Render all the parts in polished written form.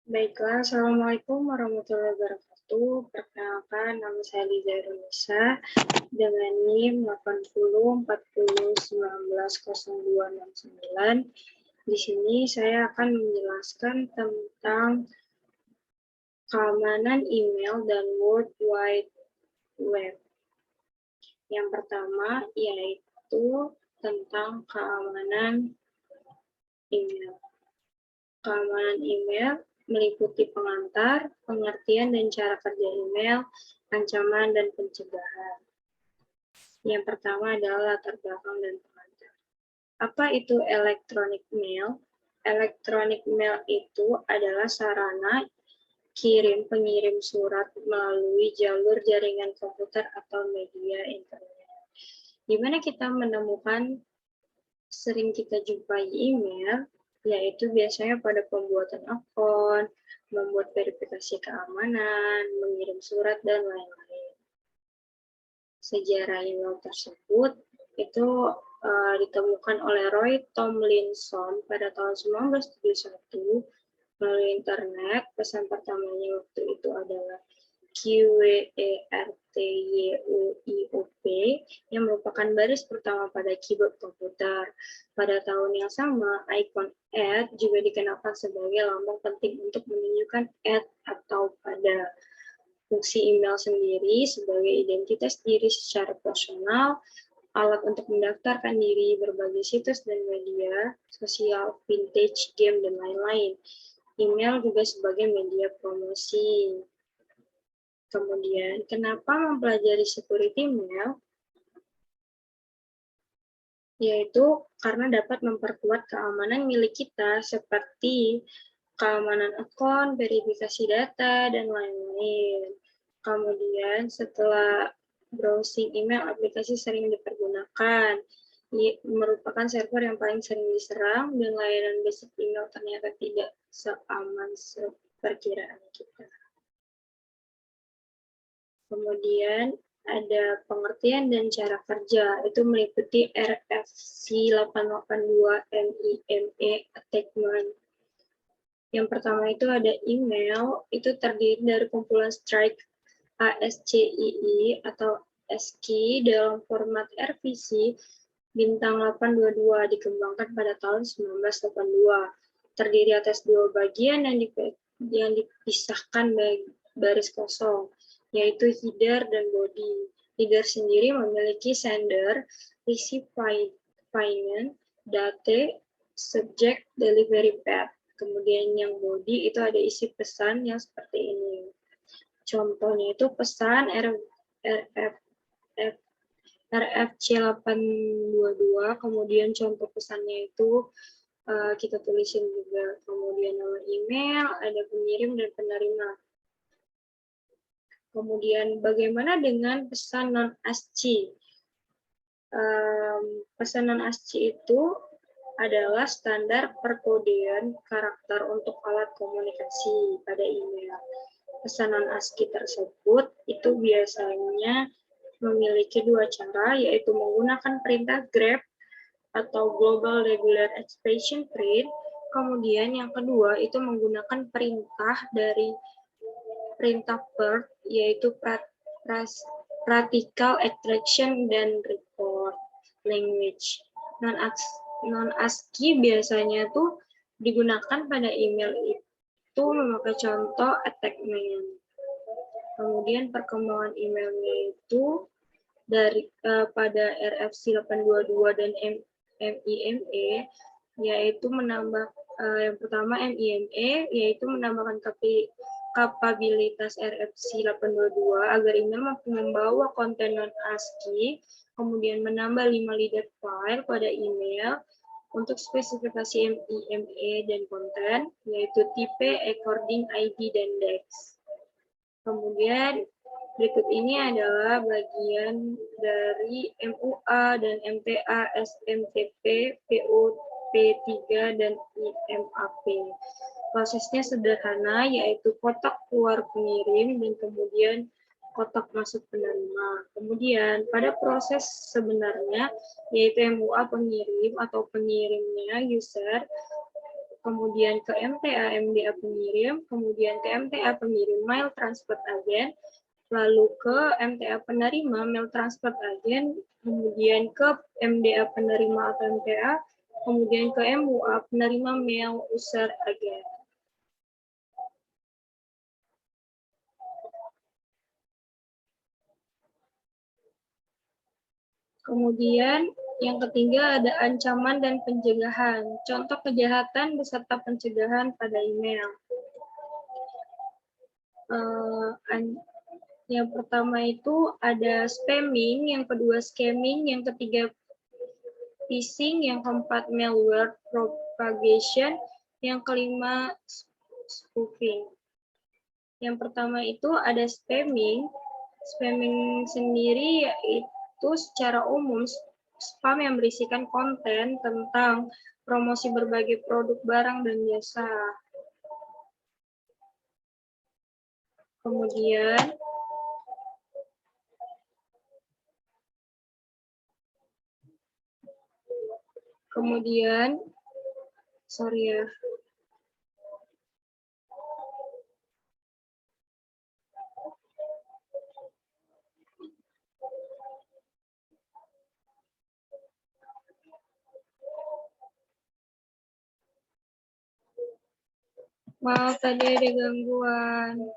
Baiklah, Assalamualaikum warahmatullahi wabarakatuh. Perkenalkan, nama saya Liza Irunisa dengan NIM 8040190269. Di sini saya akan menjelaskan tentang keamanan email dan World Wide Web. Yang pertama yaitu tentang keamanan email. Keamanan email meliputi pengantar, pengertian dan cara kerja email, ancaman dan pencegahan. Yang pertama adalah latar belakang dan pengantar. Apa itu electronic mail? Electronic mail itu adalah sarana kirim-pengirim surat melalui jalur jaringan komputer atau media internet. Di mana kita menemukan sering kita jumpai email, yaitu biasanya pada pembuatan akun, membuat verifikasi keamanan, mengirim surat, dan lain-lain. Sejarah email tersebut itu ditemukan oleh Roy Tomlinson pada tahun 1971 melalui internet. Pesan pertamanya waktu itu adalah QWERTYUIOP yang merupakan baris pertama pada keyboard komputer. Pada tahun yang sama, ikon @ juga dikenalkan sebagai lambang penting untuk menunjukkan atau pada. Fungsi email sendiri sebagai identitas diri secara personal, alat untuk mendaftarkan diri, berbagai situs dan media sosial, vintage, game, dan lain-lain. Email juga sebagai media promosi. Kemudian, kenapa mempelajari security email? Yaitu karena dapat memperkuat keamanan milik kita seperti keamanan akun, verifikasi data, dan lain-lain. Kemudian, setelah browsing email, aplikasi sering dipergunakan. Merupakan server yang paling sering diserang, dan layanan basic email ternyata tidak seaman seperkiraan kita. Kemudian ada pengertian dan cara kerja, itu meliputi RFC 882 MIME Attackment. Yang pertama itu ada email, itu terdiri dari kumpulan strike ASCII atau ASCII dalam format RVC bintang 822 dikembangkan pada tahun 1982. Terdiri atas dua bagian yang dipisahkan baris kosong, yaitu header dan body. Header sendiri memiliki sender, recipient, date, subject, delivery path. Kemudian yang body itu ada isi pesan yang seperti ini. Contohnya itu pesan RFC 822, kemudian contoh pesannya itu kita tulisin juga. Kemudian nama email, ada pengirim dan penerima. Kemudian bagaimana dengan pesan non-ASCII? Pesan non-ASCII itu adalah standar perkodean karakter untuk alat komunikasi pada email. Pesan non-ASCII tersebut itu biasanya memiliki dua cara, yaitu menggunakan perintah grep atau Global Regular Expression Print. Kemudian yang kedua itu menggunakan perintah dari perintah PERT, yaitu Practical Extraction dan Report Language. Non-ASCII biasanya tuh digunakan pada email itu memakai contoh attackment. Kemudian perkembangan emailnya itu dari pada RFC 822 dan MIME, yaitu menambah yang pertama MIME, yaitu menambahkan kapabilitas RFC 822 agar email mampu membawa konten non-ASCII, kemudian menambah 5 leader file pada email untuk spesifikasi MIME dan konten, yaitu tipe, according, ID, dan DEX. Kemudian berikut ini adalah bagian dari MUA dan MTA, SMTP, POP3, dan IMAP. Prosesnya sederhana, yaitu kotak keluar pengirim dan kemudian kotak masuk penerima. Kemudian pada proses sebenarnya, yaitu MUA pengirim atau pengirimnya user, kemudian ke MTA MDA pengirim, kemudian ke MTA pengirim mail transport agent, lalu ke MTA penerima mail transport agent, kemudian ke MDA penerima atau MTA, kemudian ke MUA penerima mail user agent. Kemudian yang ketiga ada ancaman dan pencegahan. Contoh kejahatan beserta pencegahan pada email. Yang pertama itu ada spamming, yang kedua scamming, yang ketiga phishing, yang keempat malware propagation, yang kelima spoofing. Yang pertama itu ada spamming. Spamming sendiri yaitu secara umum spam yang berisikan konten tentang promosi berbagai produk barang dan jasa. Kemudian, sorry ya. Maaf tadi ada gangguan.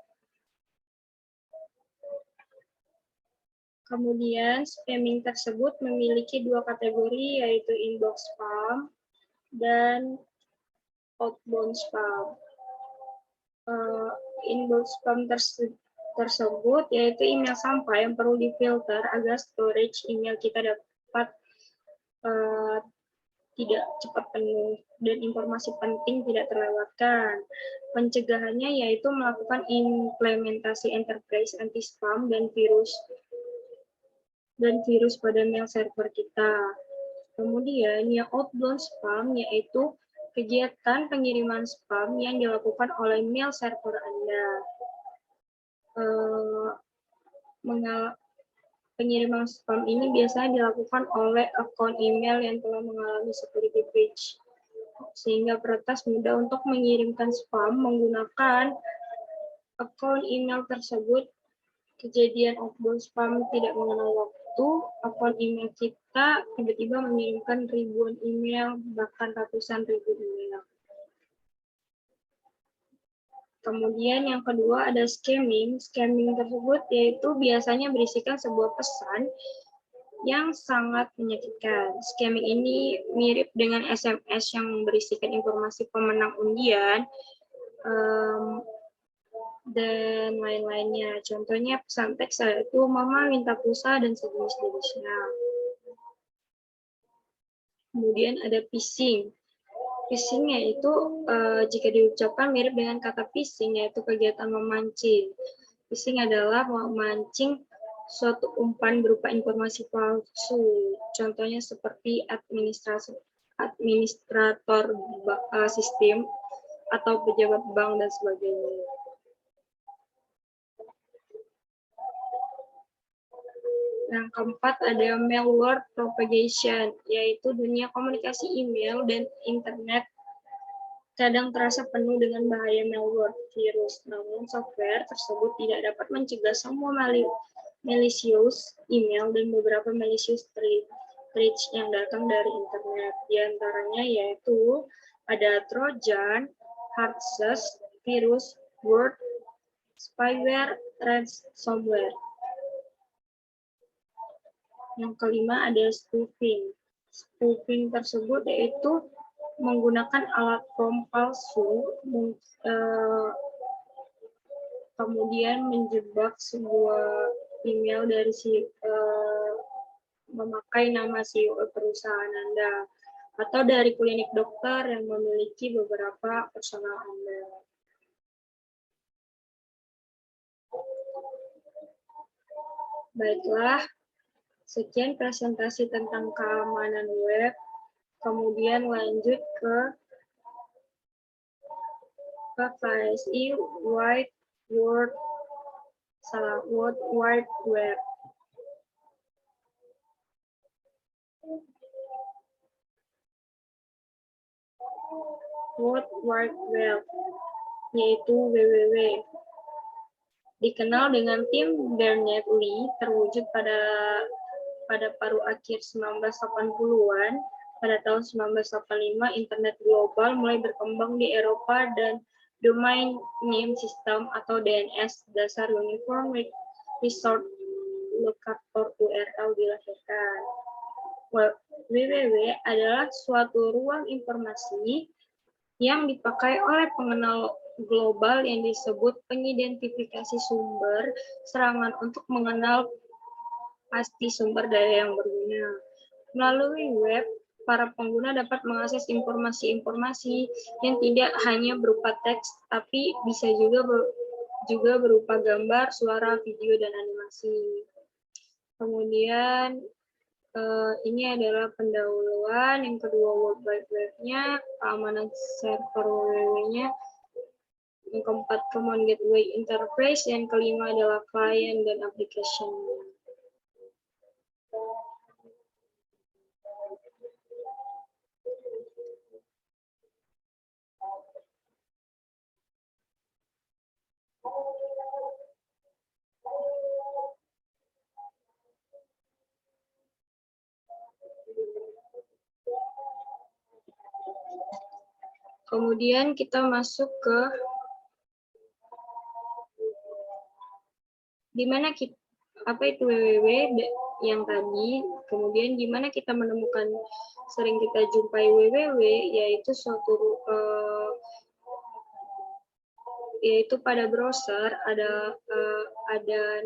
Kemudian, spamming tersebut memiliki dua kategori, yaitu inbox spam dan outbound spam. Inbox spam tersebut yaitu email sampah yang perlu difilter agar storage email kita dapat tidak cepat penuh dan informasi penting tidak terlewatkan. Pencegahannya yaitu melakukan implementasi enterprise anti-spam dan virus pada mail server kita. Kemudian yang outbound spam yaitu kegiatan pengiriman spam yang dilakukan oleh mail server Anda. Pengiriman spam ini biasanya dilakukan oleh akun email yang telah mengalami security breach, sehingga peretas mudah untuk mengirimkan spam menggunakan akun email tersebut. Kejadian outbound spam tidak mengenal waktu, akun email kita tiba-tiba mengirimkan ribuan email, bahkan ratusan ribu email. Kemudian yang kedua ada scamming. Scamming tersebut yaitu biasanya berisikan sebuah pesan yang sangat menyakitkan. Scamming ini mirip dengan SMS yang berisikan informasi pemenang undian dan lain-lainnya. Contohnya pesan teks itu mama minta pulsa dan sejenis-jenisnya. Kemudian ada phishing. Phishing yaitu jika diucapkan mirip dengan kata phishing, yaitu kegiatan memancing. Phishing adalah memancing suatu umpan berupa informasi palsu. Contohnya seperti administrator sistem atau pejabat bank dan sebagainya. Yang keempat ada malware propagation, yaitu dunia komunikasi email dan internet kadang terasa penuh dengan bahaya malware virus. Namun software tersebut tidak dapat mencegah semua malicious email dan beberapa malicious threats yang datang dari internet. Di antaranya yaitu ada Trojan, Hardshell, virus, word, spyware, ransomware. Yang kelima ada spoofing. Spoofing tersebut yaitu menggunakan alat pom palsu, kemudian menjebak sebuah email dari memakai nama CEO perusahaan Anda, atau dari klinik dokter yang memiliki beberapa personal Anda. Baiklah, sekian presentasi tentang keamanan web. Kemudian lanjut ke KSI World Wide Web. World Wide Web, yaitu WWW. Dikenal dengan tim Berners-Lee, terwujud pada paruh akhir 1980-an. Pada tahun 1985, internet global mulai berkembang di Eropa dan Domain Name System atau DNS, dasar Uniform Resource Locator URL, dilahirkan. WWW adalah suatu ruang informasi yang dipakai oleh pengenal global yang disebut pengidentifikasi sumber serangan untuk mengenal pasti sumber daya yang berguna. Melalui web, para pengguna dapat mengakses informasi-informasi yang tidak hanya berupa teks, tapi bisa juga berupa gambar, suara, video, dan animasi. Kemudian ini adalah pendahuluan, yang kedua World Wide Web-nya, keamanan server WWW-nya, yang keempat Common Gateway Interface, yang kelima adalah client dan application-nya. Kemudian kita masuk ke dimana kita, apa itu WWW yang tadi, kemudian gimana kita menemukan, sering kita jumpai WWW, yaitu yaitu pada browser ada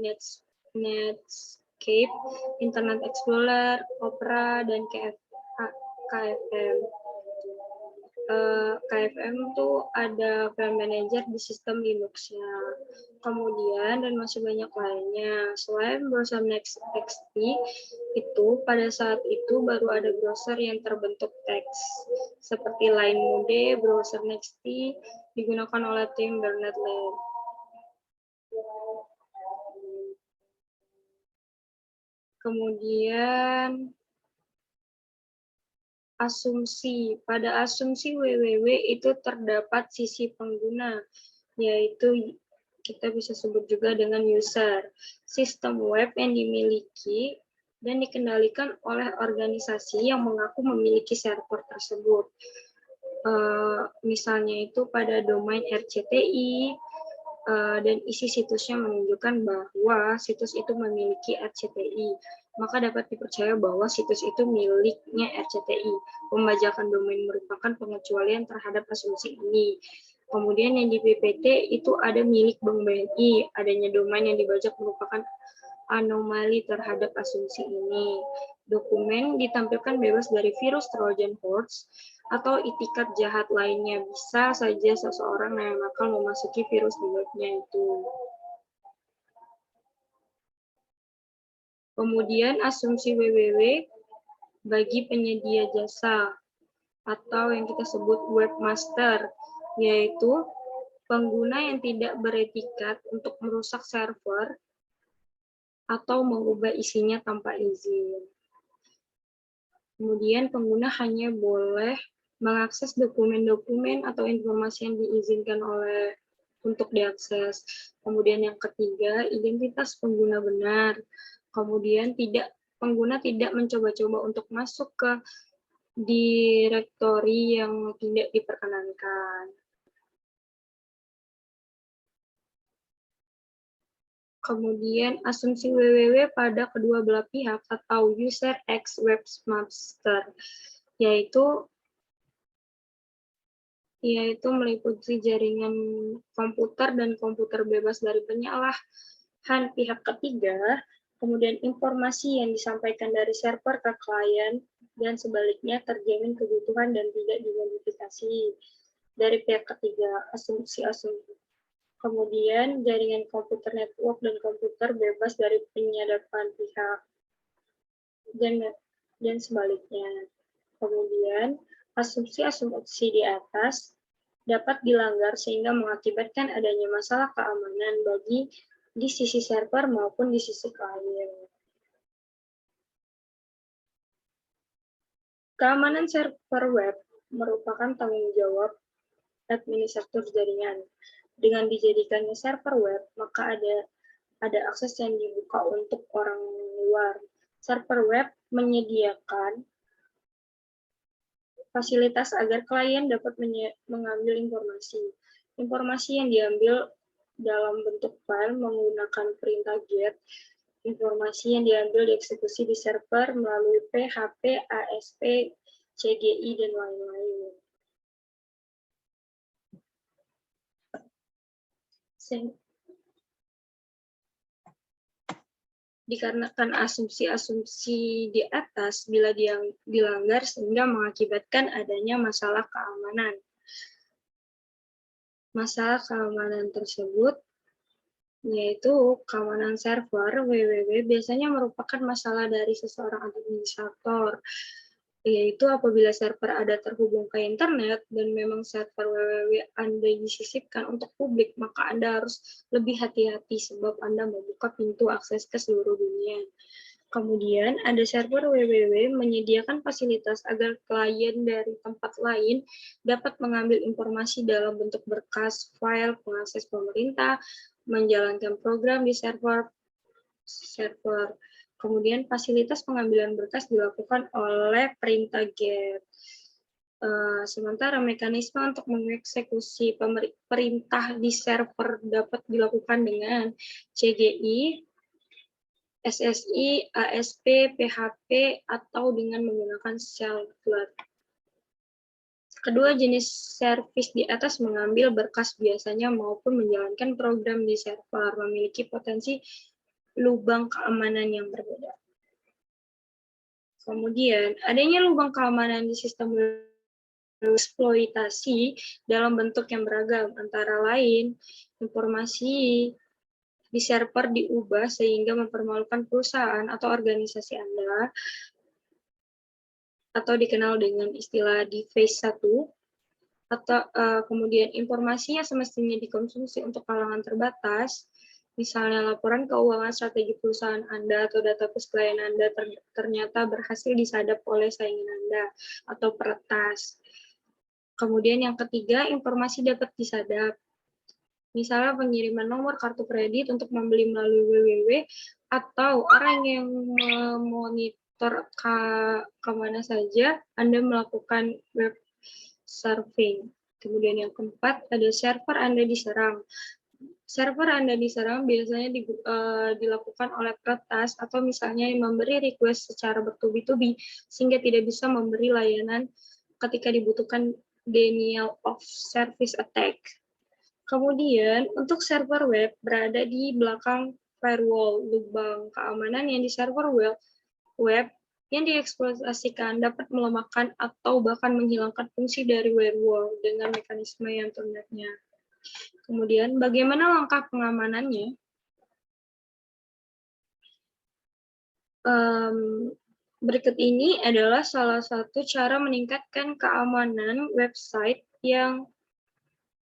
Netscape, Internet Explorer, Opera, dan KFM. KFM itu ada file manager di sistem Linux-nya. Kemudian, dan masih banyak lainnya. Selain browser NextXT, itu pada saat itu baru ada browser yang terbentuk teks. Seperti Line Mode, browser NextXT digunakan oleh tim Berners-Lee. Kemudian, asumsi. Pada asumsi WWW itu terdapat sisi pengguna, yaitu kita bisa sebut juga dengan user. Sistem web yang dimiliki dan dikendalikan oleh organisasi yang mengaku memiliki server tersebut. Misalnya itu pada domain RCTI, dan isi situsnya menunjukkan bahwa situs itu memiliki RCTI, maka dapat dipercaya bahwa situs itu miliknya RCTI. Pembajakan domain merupakan pengecualian terhadap asumsi ini. Kemudian yang di PPT itu ada milik Bank BNI, adanya domain yang dibajak merupakan anomali terhadap asumsi ini. Dokumen ditampilkan bebas dari virus Trojan horse atau itikat jahat lainnya. Bisa saja seseorang yang nakal memasuki virus di webnya itu. Kemudian asumsi WWW bagi penyedia jasa atau yang kita sebut webmaster, yaitu pengguna yang tidak beretikat untuk merusak server atau mengubah isinya tanpa izin. Kemudian pengguna hanya boleh mengakses dokumen-dokumen atau informasi yang diizinkan untuk diakses. Kemudian yang ketiga, identitas pengguna benar. Kemudian pengguna tidak mencoba-coba untuk masuk ke direktori yang tidak diperkenankan. Kemudian asumsi WWW pada kedua belah pihak atau user X webmaster, yaitu meliputi jaringan komputer dan komputer bebas dari penyalahan pihak ketiga, kemudian informasi yang disampaikan dari server ke klien, dan sebaliknya terjamin kebutuhan dan tidak dimodifikasi dari pihak ketiga, asumsi-asumsi. Kemudian jaringan komputer network dan komputer bebas dari penyadapan pihak, dan sebaliknya. Kemudian asumsi-asumsi di atas dapat dilanggar sehingga mengakibatkan adanya masalah keamanan di sisi server maupun di sisi klien. Keamanan server web merupakan tanggung jawab administrator jaringan. Dengan dijadikannya server web, maka ada akses yang dibuka untuk orang luar. Server web menyediakan fasilitas agar klien dapat mengambil informasi. Informasi yang diambil dalam bentuk file menggunakan perintah GET. Informasi yang diambil dieksekusi di server melalui PHP, ASP, CGI, dan lain-lain. Dikarenakan asumsi-asumsi di atas bila dilanggar sehingga mengakibatkan adanya masalah keamanan. Masalah keamanan tersebut yaitu keamanan server www biasanya merupakan masalah dari seseorang administrator, yaitu apabila server Anda terhubung ke internet dan memang server www Anda disisipkan untuk publik, maka Anda harus lebih hati-hati sebab Anda membuka pintu akses ke seluruh dunia. Kemudian ada server www menyediakan fasilitas agar klien dari tempat lain dapat mengambil informasi dalam bentuk berkas, file, pengakses pemerintah, menjalankan program di server. Kemudian fasilitas pengambilan berkas dilakukan oleh perintah GET. Sementara mekanisme untuk mengeksekusi perintah di server dapat dilakukan dengan CGI, SSI, ASP, PHP, atau dengan menggunakan Shellcloud. Kedua jenis servis di atas mengambil berkas biasanya maupun menjalankan program di server memiliki potensi lubang keamanan yang berbeda. Kemudian, adanya lubang keamanan di sistem eksploitasi dalam bentuk yang beragam, antara lain informasi di server diubah sehingga mempermalukan perusahaan atau organisasi Anda, atau dikenal dengan istilah deface 1, atau kemudian informasinya semestinya dikonsumsi untuk kalangan terbatas, misalnya laporan keuangan strategi perusahaan Anda atau database klien Anda ternyata berhasil disadap oleh saingan Anda atau peretas. Kemudian yang ketiga, informasi dapat disadap. Misalnya pengiriman nomor kartu kredit untuk membeli melalui www, atau orang yang memonitor kemana saja Anda melakukan web surfing. Kemudian yang keempat, ada server Anda diserang. Server Anda diserang biasanya dilakukan oleh peretas atau misalnya yang memberi request secara bertubi-tubi sehingga tidak bisa memberi layanan ketika dibutuhkan denial of service attack. Kemudian untuk server web berada di belakang firewall. Lubang keamanan yang di server web yang dieksploitasikan dapat melemahkan atau bahkan menghilangkan fungsi dari firewall dengan mekanisme yang terlihatnya. Kemudian, bagaimana langkah pengamanannya? Berikut ini adalah salah satu cara meningkatkan keamanan website yang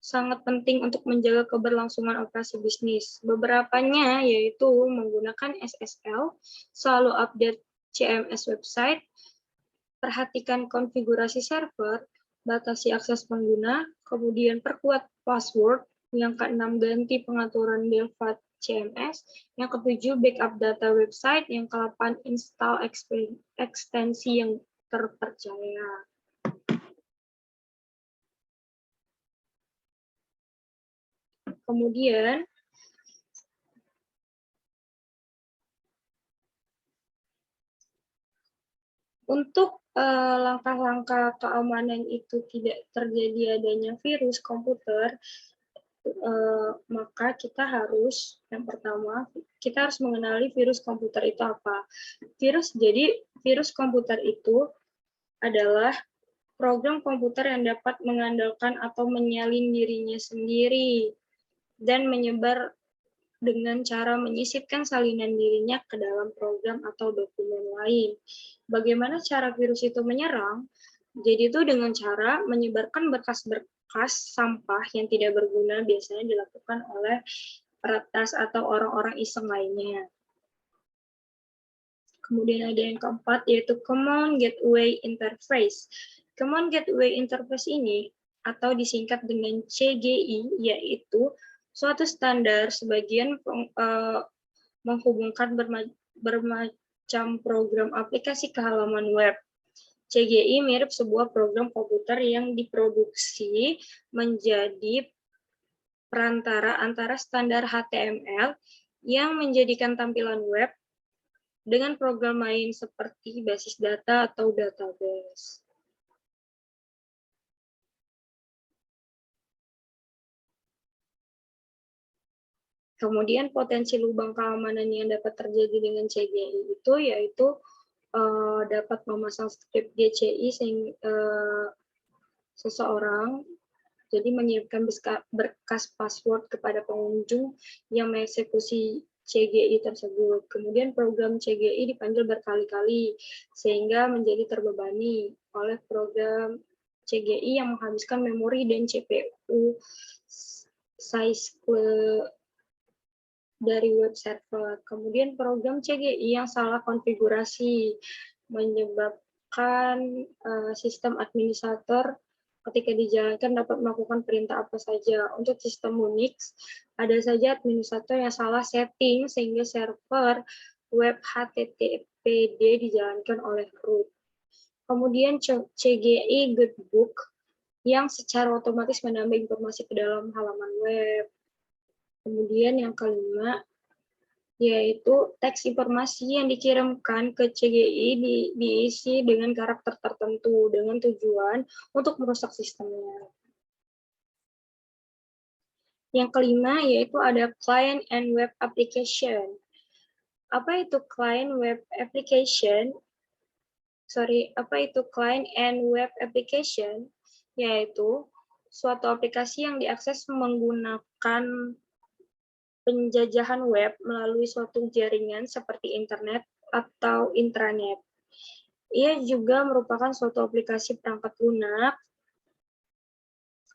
sangat penting untuk menjaga keberlangsungan operasi bisnis. Beberapanya yaitu menggunakan SSL, selalu update CMS website, perhatikan konfigurasi server, batasi akses pengguna, kemudian perkuat password. Yang keenam, ganti pengaturan default CMS. Yang ketujuh, backup data website. Yang ke-8, install ekstensi yang terpercaya. Kemudian, untuk langkah-langkah keamanan itu tidak terjadi adanya virus komputer, maka kita harus, yang pertama, kita harus mengenali virus komputer itu apa. Jadi virus komputer itu adalah program komputer yang dapat mengandalkan atau menyalin dirinya sendiri dan menyebar dengan cara menyisipkan salinan dirinya ke dalam program atau dokumen lain. Bagaimana cara virus itu menyerang? Jadi itu dengan cara menyebarkan berkas-berkas sampah yang tidak berguna biasanya dilakukan oleh peretas atau orang-orang iseng lainnya. Kemudian ada yang keempat yaitu Common Gateway Interface. Common Gateway Interface ini atau disingkat dengan CGI, yaitu suatu standar sebagian menghubungkan bermacam program aplikasi ke halaman web. CGI mirip sebuah program komputer yang diproduksi menjadi perantara antara standar HTML yang menjadikan tampilan web dengan program lain seperti basis data atau database. Kemudian potensi lubang keamanan yang dapat terjadi dengan CGI itu yaitu dapat memasang script GCI seseorang, jadi menyiapkan berkas password kepada pengunjung yang mengeksekusi CGI tersebut. Kemudian program CGI dipanggil berkali-kali sehingga menjadi terbebani oleh program CGI yang menghabiskan memori dan CPU size dari web server. Kemudian program CGI yang salah konfigurasi menyebabkan sistem administrator ketika dijalankan dapat melakukan perintah apa saja. Untuk sistem Unix, ada saja administrator yang salah setting sehingga server web HTTPD dijalankan oleh root. Kemudian CGI Getbook yang secara otomatis menambah informasi ke dalam halaman web. Kemudian yang kelima, yaitu teks informasi yang dikirimkan ke CGI diisi dengan karakter tertentu dengan tujuan untuk merusak sistemnya. Yang kelima, yaitu ada client and web application. Apa itu client web application? Apa itu client and web application? Yaitu suatu aplikasi yang diakses menggunakan penjajahan web melalui suatu jaringan seperti internet atau intranet. Ia juga merupakan suatu aplikasi perangkat lunak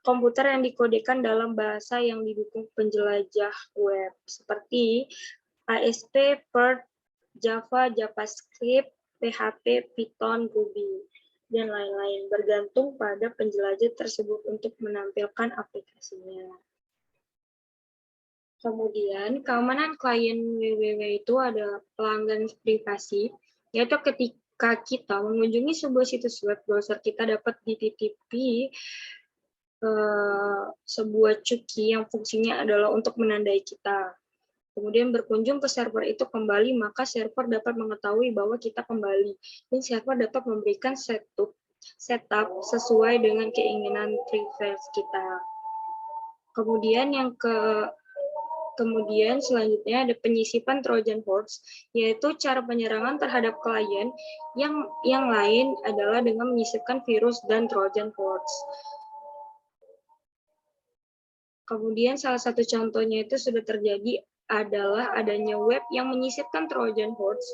komputer yang dikodekan dalam bahasa yang didukung penjelajah web, seperti ASP, Perl, Java, JavaScript, PHP, Python, Ruby, dan lain-lain, bergantung pada penjelajah tersebut untuk menampilkan aplikasinya. Kemudian, keamanan klien www itu ada pelanggan privasi, yaitu ketika kita mengunjungi sebuah situs web, browser kita dapat dititipi sebuah cookie yang fungsinya adalah untuk menandai kita. Kemudian berkunjung ke server itu kembali, maka server dapat mengetahui bahwa kita kembali, dan server dapat memberikan setup sesuai dengan keinginan privasi kita. Kemudian selanjutnya ada penyisipan Trojan Horse, yaitu cara penyerangan terhadap klien yang lain adalah dengan menyisipkan virus dan Trojan Horse. Kemudian salah satu contohnya itu sudah terjadi adalah adanya web yang menyisipkan Trojan Horse,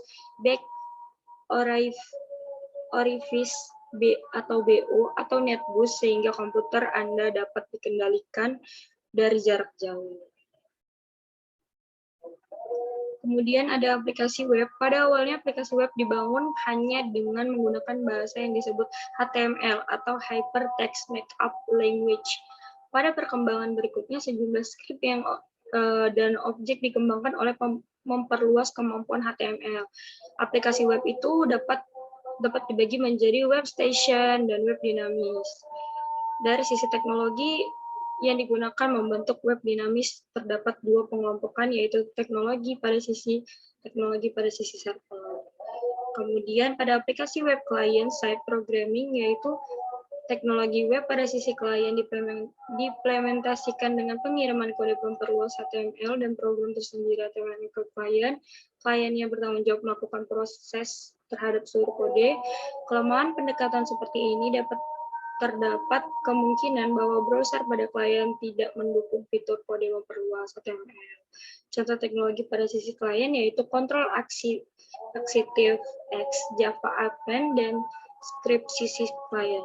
back orifice B atau BO atau netbus sehingga komputer Anda dapat dikendalikan dari jarak jauh. Kemudian ada aplikasi web. Pada awalnya aplikasi web dibangun hanya dengan menggunakan bahasa yang disebut HTML atau Hypertext Markup Language. Pada perkembangan berikutnya, sejumlah skrip dan objek dikembangkan oleh memperluas kemampuan HTML. Aplikasi web itu dapat dibagi menjadi web station dan web dinamis. Dari sisi teknologi yang digunakan membentuk web dinamis terdapat dua pengelompokan, yaitu teknologi pada sisi server. Kemudian pada aplikasi web client side programming, yaitu teknologi web pada sisi klien diimplementasikan dengan pengiriman kode memperluas HTML dan program tersendiri HTML ke klien. Klien yang bertanggung jawab melakukan proses terhadap seluruh kode. Kelemahan pendekatan seperti ini terdapat kemungkinan bahwa browser pada klien tidak mendukung fitur kode memperluas HTML. Contoh teknologi pada sisi klien yaitu Control Executive X, Java Append, dan script sisi klien.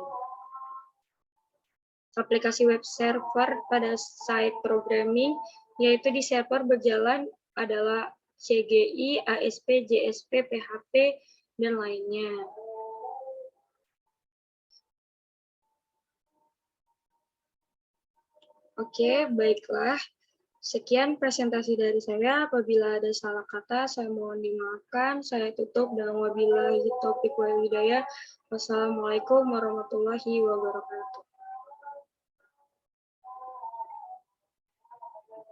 Aplikasi web server pada site programming, yaitu di server berjalan adalah CGI, ASP, JSP, PHP, dan lainnya. Oke, baiklah. Sekian presentasi dari saya. Apabila ada salah kata, saya mohon dimaafkan. Saya tutup dengan wabillahi taufiq wal hidayah. Wassalamualaikum warahmatullahi wabarakatuh.